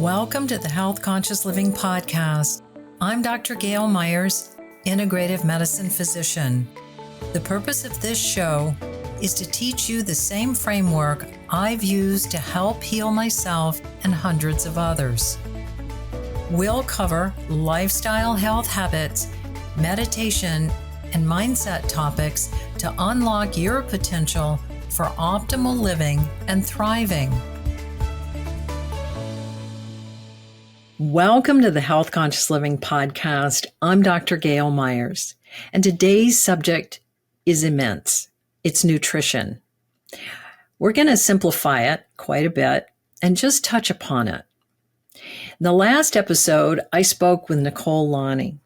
Welcome to the Health Conscious Living Podcast. I'm Dr. Gayle Myers, Integrative Medicine Physician. The purpose of this show is to teach you the same framework I've used to help heal myself and hundreds of others. We'll cover lifestyle health habits, meditation, and mindset topics to unlock your potential for optimal living and thriving. Welcome to the Health Conscious Living Podcast. I'm Dr. Gayle Myers, and today's subject is immense. It's nutrition. We're going to simplify it quite a bit and just touch upon it. In the last episode, I spoke with Nicole Lanni,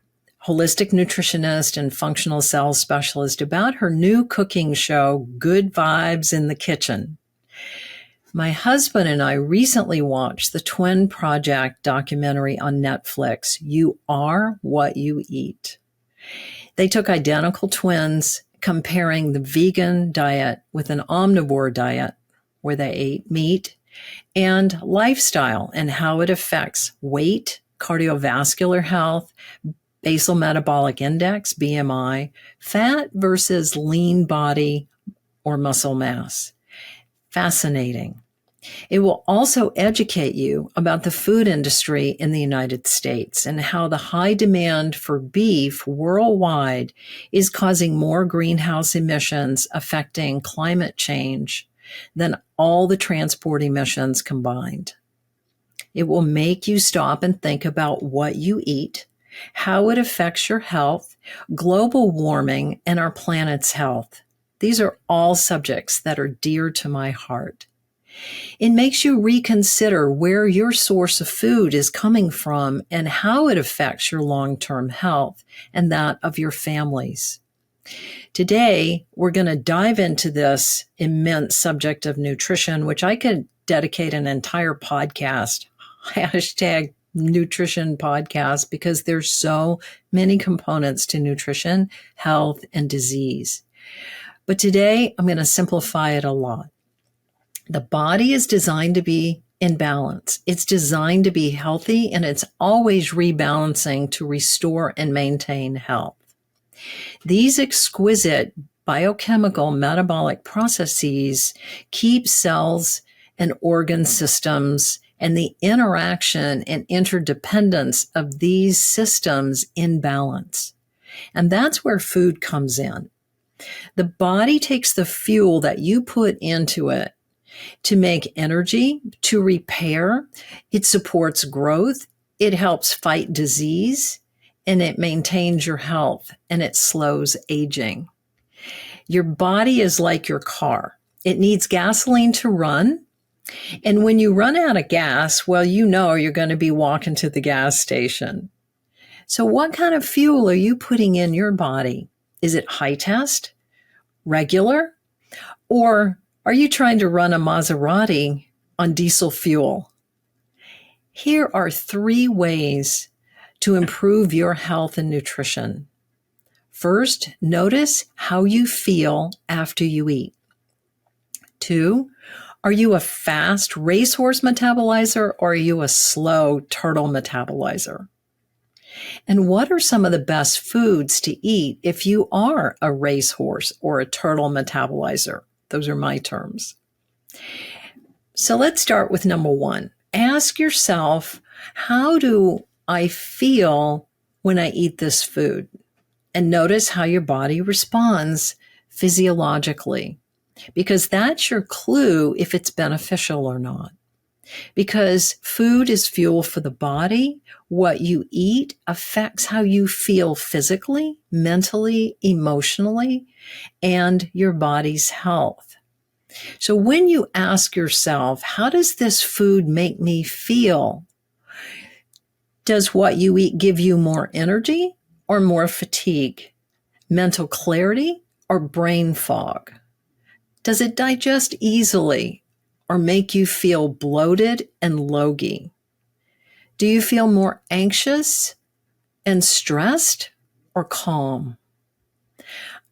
holistic nutritionist and functional cell specialist, about her new cooking show, Good Vibes in the Kitchen. My husband and I recently watched the Twin Project documentary on Netflix, You Are What You Eat. They took identical twins, comparing the vegan diet with an omnivore diet, where they ate meat, and lifestyle and how it affects weight, cardiovascular health, basal metabolic index, BMI, fat versus lean body or muscle mass. Fascinating. It will also educate you about the food industry in the United States and how the high demand for beef worldwide is causing more greenhouse emissions affecting climate change than all the transport emissions combined. It will make you stop and think about what you eat, how it affects your health, global warming, and our planet's health. These are all subjects that are dear to my heart. It makes you reconsider where your source of food is coming from and how it affects your long-term health and that of your families. Today, we're going to dive into this immense subject of nutrition, which I could dedicate an entire podcast, hashtag nutrition podcast, because there's so many components to nutrition, health, and disease. But today, I'm going to simplify it a lot. The body is designed to be in balance. It's designed to be healthy, and it's always rebalancing to restore and maintain health. These exquisite biochemical metabolic processes keep cells and organ systems and the interaction and interdependence of these systems in balance. And that's where food comes in. The body takes the fuel that you put into it to make energy, to repair. It supports growth. It helps fight disease, and it maintains your health, and it slows aging. Your body is like your car. It needs gasoline to run. And when you run out of gas, well, you know you're going to be walking to the gas station. So what kind of fuel are you putting in your body? Is it high test, regular, or are you trying to run a Maserati on diesel fuel? Here are 3 ways to improve your health and nutrition. First, notice how you feel after you eat. 2, are you a fast racehorse metabolizer or are you a slow turtle metabolizer? And what are some of the best foods to eat if you are a racehorse or a turtle metabolizer? Those are my terms. So let's start with number 1. Ask yourself, how do I feel when I eat this food? And notice how your body responds physiologically, because that's your clue if it's beneficial or not. Because food is fuel for the body. What you eat affects how you feel physically, mentally, emotionally, and your body's health. So when you ask yourself, how does this food make me feel? Does what you eat give you more energy or more fatigue, mental clarity or brain fog? Does it digest easily or make you feel bloated and logy? Do you feel more anxious and stressed or calm?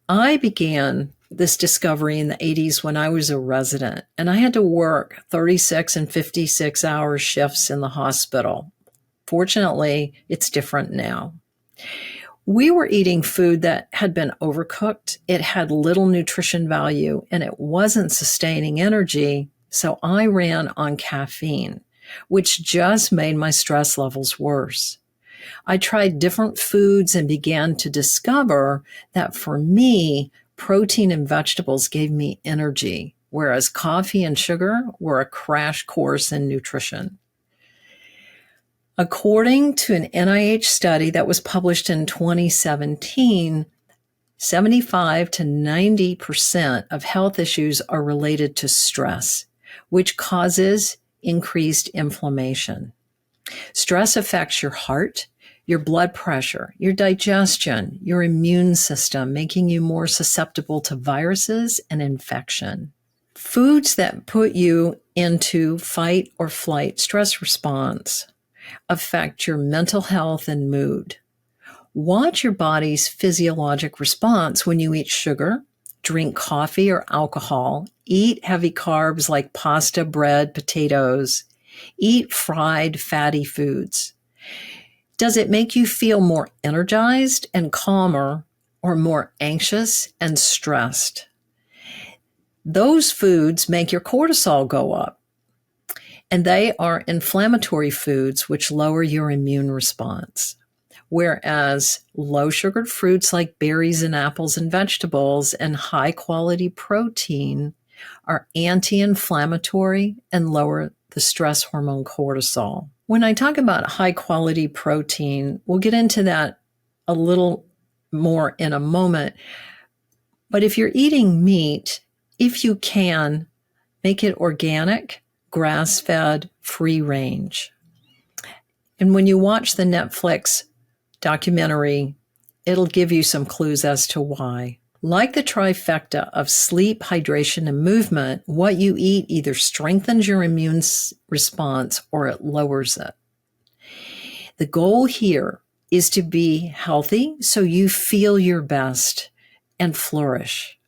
I began this discovery in the 80s when I was a resident, and I had to work 36 and 56-hour shifts in the hospital. Fortunately, it's different now. We were eating food that had been overcooked. It had little nutrition value, and it wasn't sustaining energy, so I ran on caffeine, which just made my stress levels worse. I tried different foods and began to discover that for me, protein and vegetables gave me energy, whereas coffee and sugar were a crash course in nutrition. According to an NIH study that was published in 2017, 75 to 90% of health issues are related to stress, which causes increased inflammation. Stress affects your heart, your blood pressure, your digestion, your immune system, making you more susceptible to viruses and infection. Foods that put you into fight or flight stress response affect your mental health and mood. Watch your body's physiologic response when you eat sugar, drink coffee or alcohol, eat heavy carbs like pasta, bread, potatoes, eat fried, fatty foods. Does it make you feel more energized and calmer or more anxious and stressed? Those foods make your cortisol go up, and they are inflammatory foods which lower your immune response. Whereas low-sugared fruits like berries and apples and vegetables and high-quality protein are anti-inflammatory and lower the stress hormone cortisol. When I talk about high-quality protein, we'll get into that a little more in a moment. But if you're eating meat, if you can, make it organic, grass-fed, free-range. And when you watch the Netflix documentary, it'll give you some clues as to why. Like the trifecta of sleep, hydration, and movement, what you eat either strengthens your immune response or it lowers it. The goal here is to be healthy so you feel your best and flourish.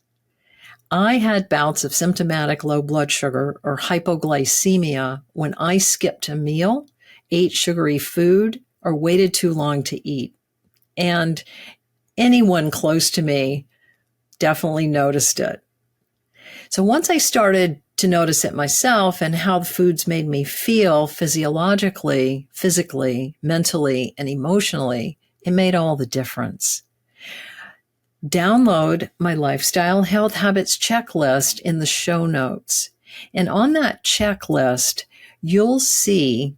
I had bouts of symptomatic low blood sugar or hypoglycemia when I skipped a meal, ate sugary food, or waited too long to eat. And anyone close to me definitely noticed it. So once I started to notice it myself and how the foods made me feel physiologically, physically, mentally, and emotionally, it made all the difference. Download my Lifestyle Health Habits checklist in the show notes. And on that checklist, you'll see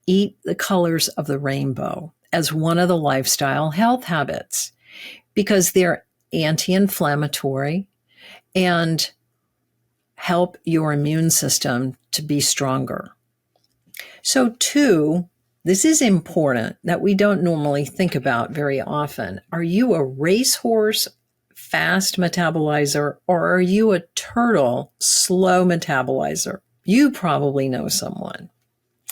eat the colors of the rainbow as one of the lifestyle health habits because they're anti-inflammatory and help your immune system to be stronger. So 2, this is important that we don't normally think about very often. Are you a racehorse, fast metabolizer, or are you a turtle, slow metabolizer? You probably know someone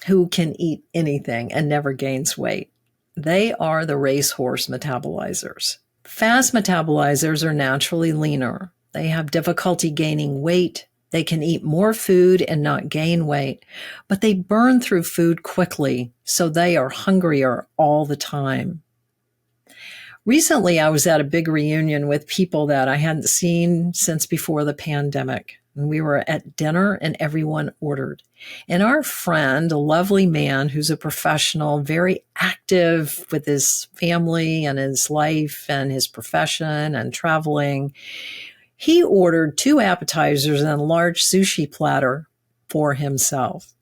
who can eat anything and never gains weight. They are the racehorse metabolizers. Fast metabolizers are naturally leaner. They have difficulty gaining weight. They can eat more food and not gain weight, but they burn through food quickly, so they are hungrier all the time. Recently, I was at a big reunion with people that I hadn't seen since before the pandemic. And we were at dinner and everyone ordered. And our friend, a lovely man who's a professional, very active with his family and his life and his profession and traveling, he ordered 2 appetizers and a large sushi platter for himself.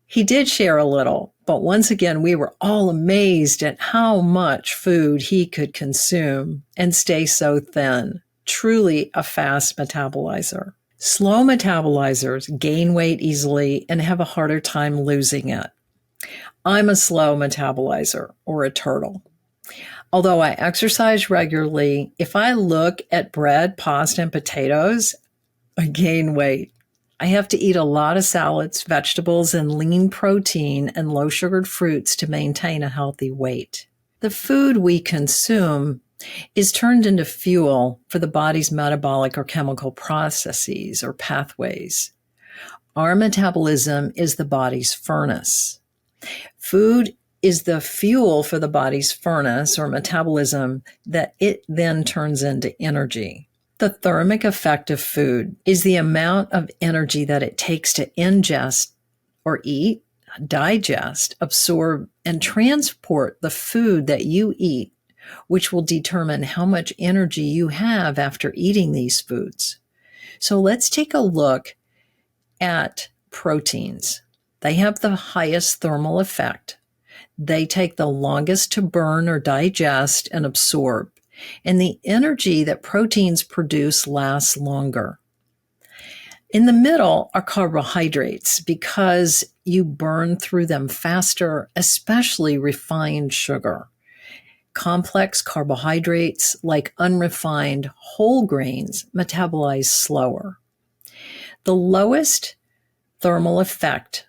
He did share a little, but once again, we were all amazed at how much food he could consume and stay so thin. Truly a fast metabolizer. Slow metabolizers gain weight easily and have a harder time losing it. I'm a slow metabolizer or a turtle. Although I exercise regularly, if I look at bread, pasta, and potatoes, I gain weight. I have to eat a lot of salads, vegetables, and lean protein and low-sugared fruits to maintain a healthy weight. The food we consume is turned into fuel for the body's metabolic or chemical processes or pathways. Our metabolism is the body's furnace. Food is the fuel for the body's furnace or metabolism that it then turns into energy. The thermic effect of food is the amount of energy that it takes to ingest or eat, digest, absorb, and transport the food that you eat, which will determine how much energy you have after eating these foods. So let's take a look at proteins. They have the highest thermal effect. They take the longest to burn or digest and absorb, and the energy that proteins produce lasts longer. In the middle are carbohydrates because you burn through them faster, especially refined sugar. Complex carbohydrates, like unrefined whole grains, metabolize slower. The lowest thermal effect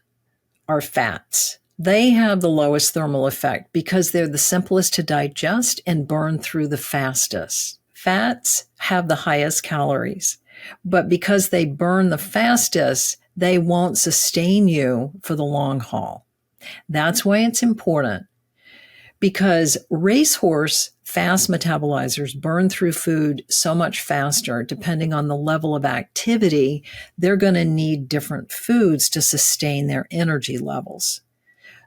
are fats. They have the lowest thermal effect because they're the simplest to digest and burn through the fastest. Fats have the highest calories, but because they burn the fastest, they won't sustain you for the long haul. That's why it's important, because racehorse fast metabolizers burn through food so much faster. Depending on the level of activity, they're going to need different foods to sustain their energy levels.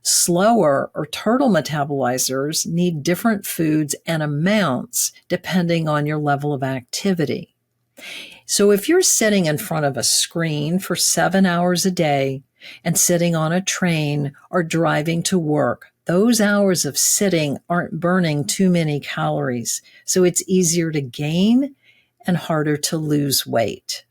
Slower or turtle metabolizers need different foods and amounts depending on your level of activity. So if you're sitting in front of a screen for 7 hours a day and sitting on a train or driving to work, those hours of sitting aren't burning too many calories, so it's easier to gain and harder to lose weight.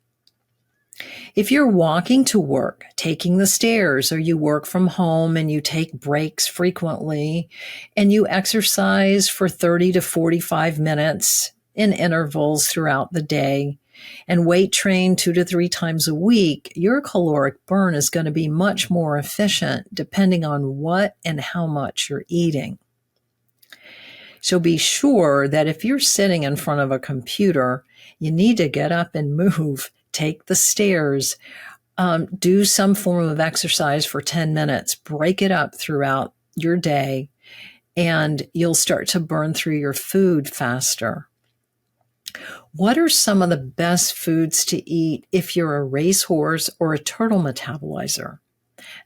If you're walking to work, taking the stairs, or you work from home and you take breaks frequently, and you exercise for 30 to 45 minutes in intervals throughout the day, and weight train 2 to 3 times a week, your caloric burn is going to be much more efficient depending on what and how much you're eating. So be sure that if you're sitting in front of a computer, you need to get up and move, take the stairs, do some form of exercise for 10 minutes, break it up throughout your day, and you'll start to burn through your food faster. What are some of the best foods to eat if you're a racehorse or a turtle metabolizer?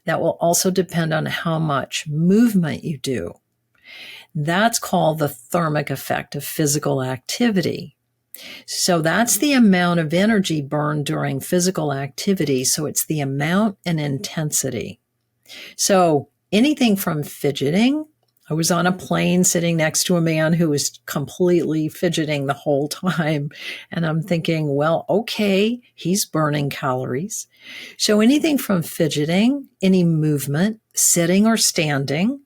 That will also depend on how much movement you do. That's called the thermic effect of physical activity. So that's the amount of energy burned during physical activity. So it's the amount and intensity. So anything from fidgeting. I was on a plane sitting next to a man who was completely fidgeting the whole time. And I'm thinking, well, okay, he's burning calories. So anything from fidgeting, any movement, sitting or standing,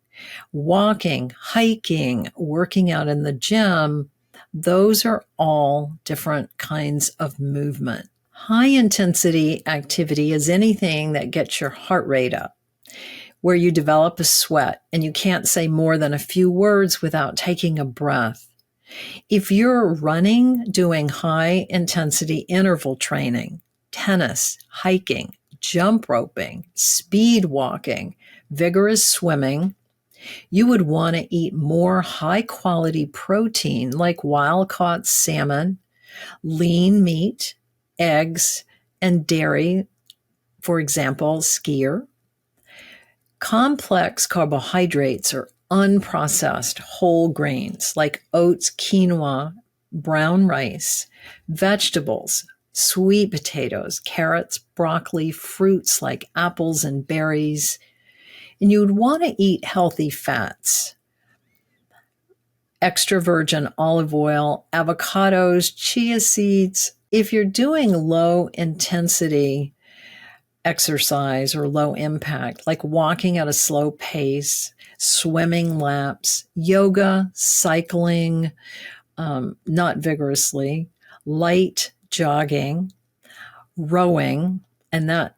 walking, hiking, working out in the gym, those are all different kinds of movement. High intensity activity is anything that gets your heart rate up, where you develop a sweat and you can't say more than a few words without taking a breath. If you're running, doing high intensity interval training, tennis, hiking, jump roping, speed walking, vigorous swimming, you would want to eat more high quality protein like wild caught salmon, lean meat, eggs, and dairy, for example, skyr. Complex carbohydrates are unprocessed whole grains like oats, quinoa, brown rice, vegetables, sweet potatoes, carrots, broccoli, fruits like apples and berries. And you would want to eat healthy fats, extra virgin olive oil, avocados, chia seeds. If you're doing low intensity exercise or low impact, like walking at a slow pace, swimming laps, yoga, cycling, not vigorously, light jogging, rowing, and that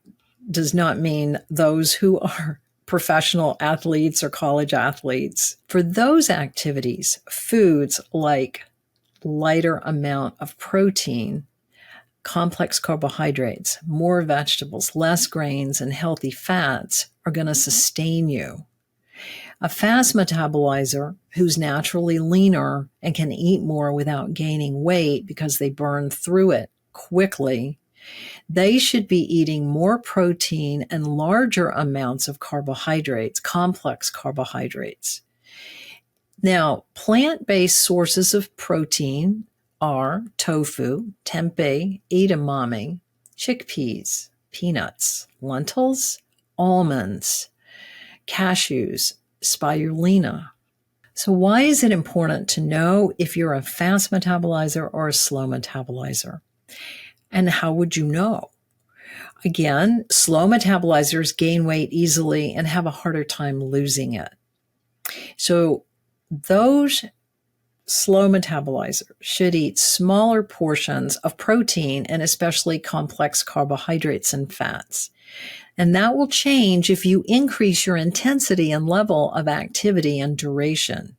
does not mean those who are professional athletes or college athletes. For those activities, foods like lighter amount of protein, complex carbohydrates, more vegetables, less grains, and healthy fats are going to sustain you. A fast metabolizer who's naturally leaner and can eat more without gaining weight because they burn through it quickly, they should be eating more protein and larger amounts of carbohydrates, complex carbohydrates. Now, plant-based sources of protein are tofu, tempeh, edamame, chickpeas, peanuts, lentils, almonds, cashews, spirulina. So why is it important to know if you're a fast metabolizer or a slow metabolizer? And how would you know? Again, slow metabolizers gain weight easily and have a harder time losing it. So those slow metabolizers should eat smaller portions of protein and especially complex carbohydrates and fats. And that will change if you increase your intensity and level of activity and duration.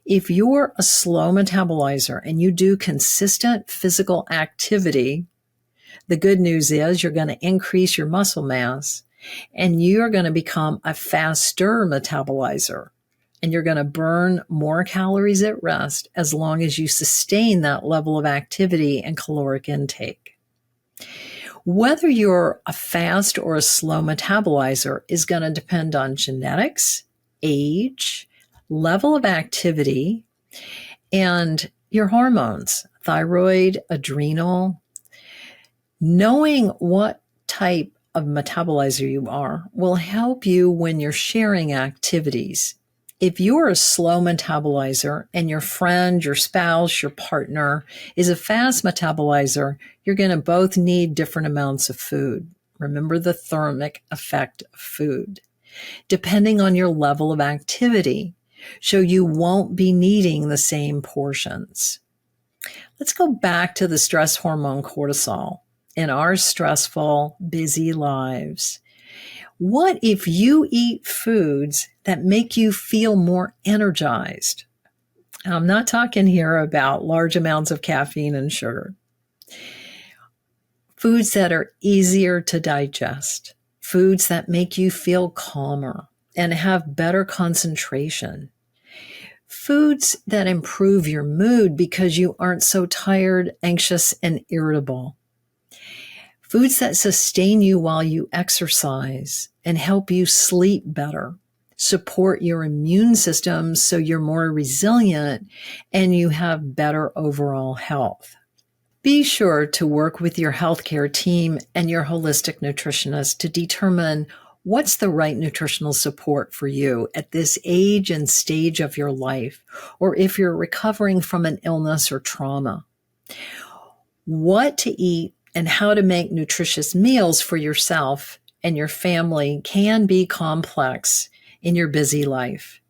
If you're a slow metabolizer and you do consistent physical activity, the good news is you're going to increase your muscle mass and you're going to become a faster metabolizer. And you're going to burn more calories at rest as long as you sustain that level of activity and caloric intake. Whether you're a fast or a slow metabolizer is going to depend on genetics, age, level of activity, and your hormones, thyroid, adrenal. Knowing what type of metabolizer you are will help you when you're sharing activities. If you're a slow metabolizer and your friend, your spouse, your partner is a fast metabolizer, you're going to both need different amounts of food. Remember the thermic effect of food, depending on your level of activity, so you won't be needing the same portions. Let's go back to the stress hormone cortisol in our stressful, busy lives. What if you eat foods that make you feel more energized? I'm not talking here about large amounts of caffeine and sugar. Foods that are easier to digest, foods that make you feel calmer and have better concentration, foods that improve your mood because you aren't so tired, anxious, and irritable. Foods that sustain you while you exercise and help you sleep better, support your immune system so you're more resilient and you have better overall health. Be sure to work with your healthcare team and your holistic nutritionist to determine what's the right nutritional support for you at this age and stage of your life, or if you're recovering from an illness or trauma. What to eat and how to make nutritious meals for yourself and your family can be complex in your busy life.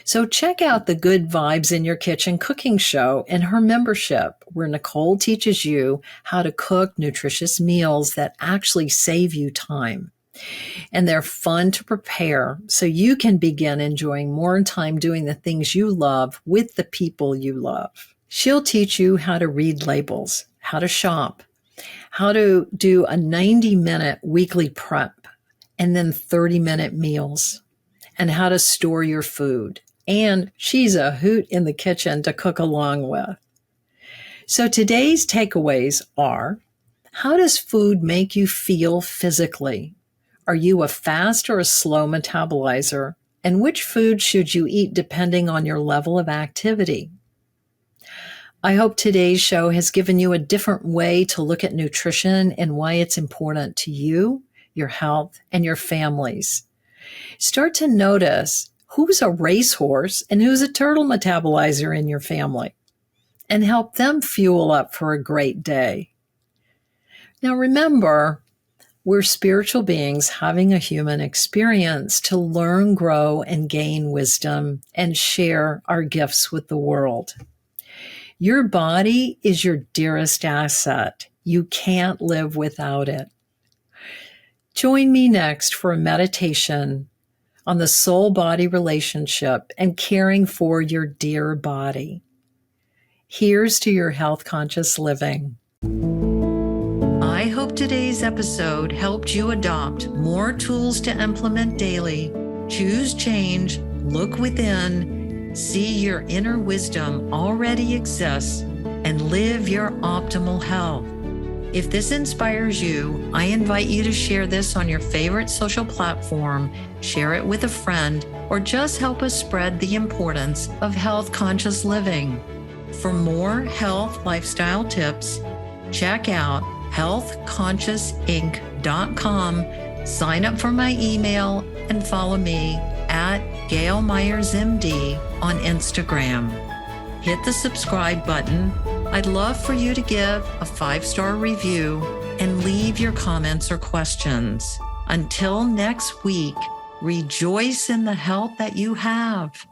So check out the Good Vibes in Your Kitchen cooking show and her membership, where Nicole teaches you how to cook nutritious meals that actually save you time. And they're fun to prepare so you can begin enjoying more time doing the things you love with the people you love. She'll teach you how to read labels, how to shop, how to do a 90-minute weekly prep, and then 30-minute meals, and how to store your food. And she's a hoot in the kitchen to cook along with. So today's takeaways are: how does food make you feel physically? Are you a fast or a slow metabolizer? And which food should you eat depending on your level of activity? I hope today's show has given you a different way to look at nutrition and why it's important to you, your health, and your families. Start to notice who's a racehorse and who's a turtle metabolizer in your family, and help them fuel up for a great day. Now remember, we're spiritual beings having a human experience to learn, grow, and gain wisdom and share our gifts with the world. Your body is your dearest asset. You can't live without it. Join me next for a meditation on the soul-body relationship and caring for your dear body. Here's to your health conscious living. I hope today's episode helped you adopt more tools to implement daily. Choose change, look within, see your inner wisdom already exists, and live your optimal health. If this inspires you, I invite you to share this on your favorite social platform, share it with a friend, or just help us spread the importance of health conscious living. For more health lifestyle tips, check out healthconsciousinc.com, sign up for my email, and follow me at Gayle Myers MD on Instagram. Hit the subscribe button. I'd love for you to give a 5-star review and leave your comments or questions. Until next week, rejoice in the health that you have.